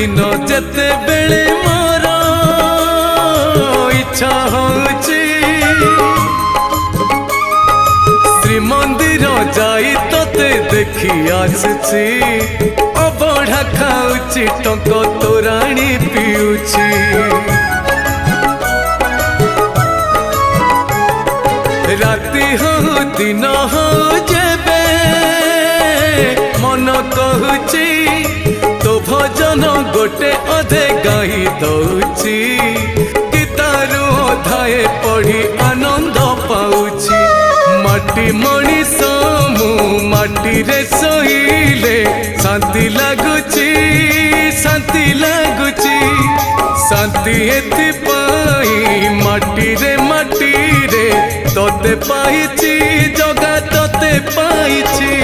दिन जेते बेले मोर इच्छा होची श्रीमंदिर जाई तोते देखी आसुची अबढ़ा खाऊची टंक तोराणी पिउची राति हो दिन हो जेबे मन कहूची तो भजन गोटे अधे गाई दौची गीतारू अधाए पढ़ी आनंद पाउची माटी मणिष मु माटी रे सोइले शांति लगुची शांति एथिपाई माटी रे तोते पाइची जगा तोते पाइची।